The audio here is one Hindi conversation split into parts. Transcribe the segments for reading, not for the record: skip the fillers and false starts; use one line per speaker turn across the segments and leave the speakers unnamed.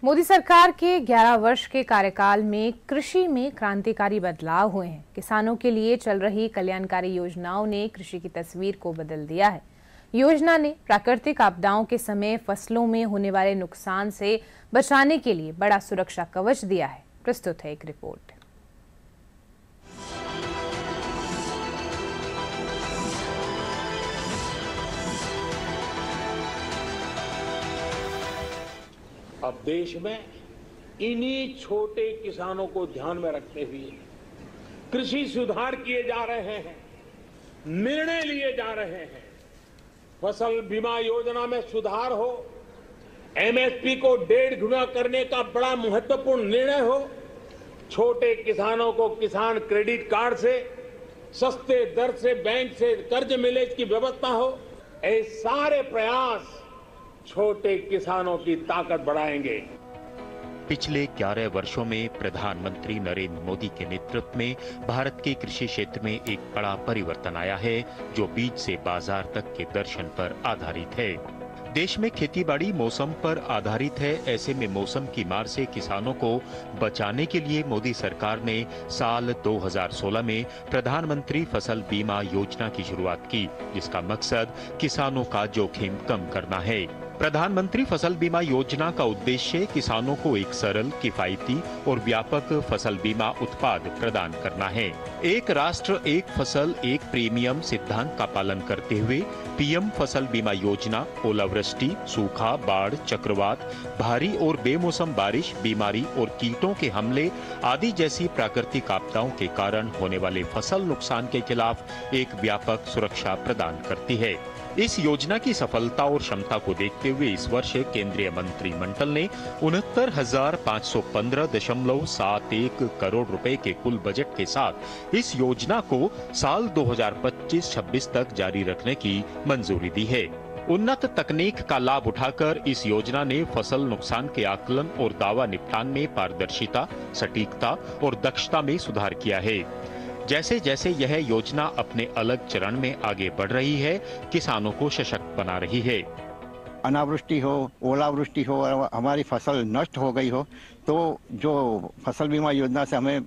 मोदी सरकार के 11 वर्ष के कार्यकाल में कृषि में क्रांतिकारी बदलाव हुए हैं। किसानों के लिए चल रही कल्याणकारी योजनाओं ने कृषि की तस्वीर को बदल दिया है। योजना ने प्राकृतिक आपदाओं के समय फसलों में होने वाले नुकसान से बचाने के लिए बड़ा सुरक्षा कवच दिया है। प्रस्तुत है एक रिपोर्ट।
अब देश में इन्हीं छोटे किसानों को ध्यान में रखते हुए कृषि सुधार किए जा रहे हैं, निर्णय लिए जा रहे हैं। फसल बीमा योजना में सुधार हो, एमएसपी को 1.5 गुना करने का बड़ा महत्वपूर्ण निर्णय हो, छोटे किसानों को किसान क्रेडिट कार्ड से सस्ते दर से बैंक से कर्ज मिले इसकी व्यवस्था हो, ये सारे प्रयास छोटे किसानों की ताकत बढ़ाएंगे।
पिछले 11 वर्षों में प्रधानमंत्री नरेंद्र मोदी के नेतृत्व में भारत के कृषि क्षेत्र में एक बड़ा परिवर्तन आया है, जो बीज से बाजार तक के दर्शन पर आधारित है। देश में खेतीबाड़ी मौसम पर आधारित है। ऐसे में मौसम की मार से किसानों को बचाने के लिए मोदी सरकार ने साल 2016 में प्रधानमंत्री फसल बीमा योजना की शुरुआत की, जिसका मकसद किसानों का जोखिम कम करना है। प्रधानमंत्री फसल बीमा योजना का उद्देश्य किसानों को एक सरल, किफायती और व्यापक फसल बीमा उत्पाद प्रदान करना है। एक राष्ट्र एक फसल एक प्रीमियम सिद्धांत का पालन करते हुए पीएम फसल बीमा योजना ओलावृष्टि, सूखा, बाढ़, चक्रवात, भारी और बेमौसम बारिश, बीमारी और कीटों के हमले आदि जैसी प्राकृतिक आपदाओं के कारण होने वाले फसल नुकसान के खिलाफ एक व्यापक सुरक्षा प्रदान करती है। इस योजना की सफलता और क्षमता को देखते हुए इस वर्ष केंद्रीय मंत्रिमंडल ने 69,515.71 करोड़ रुपए के कुल बजट के साथ इस योजना को साल 2025-26 तक जारी रखने की मंजूरी दी है। उन्नत तकनीक का लाभ उठाकर इस योजना ने फसल नुकसान के आकलन और दावा निपटान में पारदर्शिता, सटीकता और दक्षता में सुधार किया है। जैसे जैसे यह योजना अपने अलग चरण में आगे बढ़ रही है, किसानों को सशक्त बना रही है।
अनावृष्टि हो, ओलावृष्टि हो, हमारी फसल नष्ट हो गई हो, तो जो फसल बीमा योजना से हमें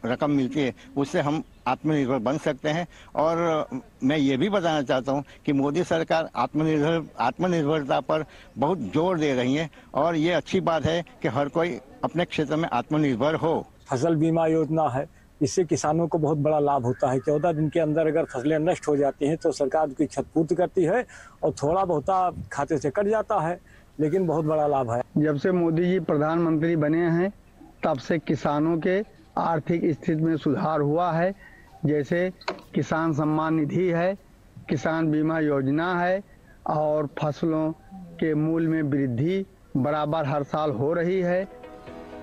रकम मिलती है, उससे हम आत्मनिर्भर बन सकते हैं। और मैं ये भी बताना चाहता हूँ कि मोदी सरकार आत्मनिर्भरता पर बहुत जोर दे रही है और ये अच्छी बात है कि हर कोई अपने क्षेत्र में आत्मनिर्भर हो।
फसल बीमा योजना है, इससे किसानों को बहुत बड़ा लाभ होता है। 14 दिन के अंदर अगर फसलें नष्ट हो जाती हैं तो सरकार उसकी क्षतिपूर्ति करती है और थोड़ा बहुत खाते से कट जाता है, लेकिन बहुत बड़ा लाभ है।
जब से मोदी जी प्रधानमंत्री बने हैं तब से किसानों के आर्थिक स्थिति में सुधार हुआ है। जैसे किसान सम्मान निधि है, किसान बीमा योजना है और फसलों के मूल्य में वृद्धि बराबर हर साल हो रही है।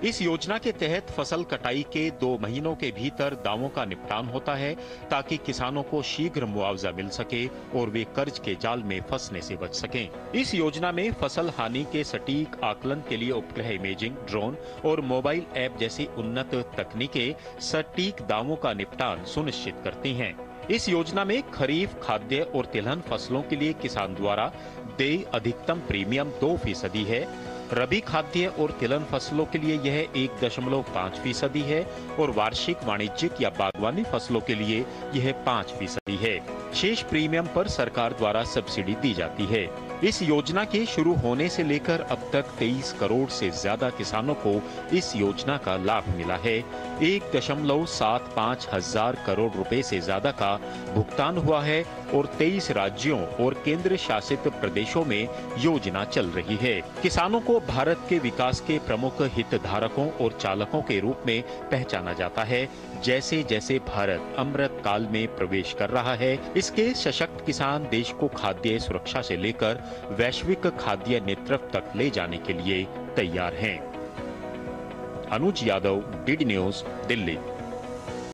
इस योजना के तहत फसल कटाई के 2 महीनों के भीतर दावों का निपटान होता है, ताकि किसानों को शीघ्र मुआवजा मिल सके और वे कर्ज के जाल में फंसने से बच सकें। इस योजना में फसल हानि के सटीक आकलन के लिए उपग्रह इमेजिंग, ड्रोन और मोबाइल ऐप जैसी उन्नत तकनीकें सटीक दावों का निपटान सुनिश्चित करती हैं। इस योजना में खरीफ, खाद्य और तिलहन फसलों के लिए किसान द्वारा देय अधिकतम प्रीमियम 2% है। रबी खाद्य और तिलहन फसलों के लिए यह 1.5% है और वार्षिक, वाणिज्यिक या बागवानी फसलों के लिए यह 5% है। शेष प्रीमियम पर सरकार द्वारा सब्सिडी दी जाती है। इस योजना के शुरू होने से लेकर अब तक 23 करोड़ से ज्यादा किसानों को इस योजना का लाभ मिला है। 1.75 हजार करोड़ रुपए से ज्यादा का भुगतान हुआ है और 23 राज्यों और केंद्र शासित प्रदेशों में योजना चल रही है। किसानों को भारत के विकास के प्रमुख हितधारकों और चालकों के रूप में पहचाना जाता है। जैसे जैसे भारत अमृत काल में प्रवेश कर रहा है, इसके सशक्त किसान देश को खाद्य सुरक्षा से लेकर वैश्विक खाद्य नेतृत्व तक ले जाने के लिए तैयार हैं। अनुज यादव, डीडी न्यूज, दिल्ली।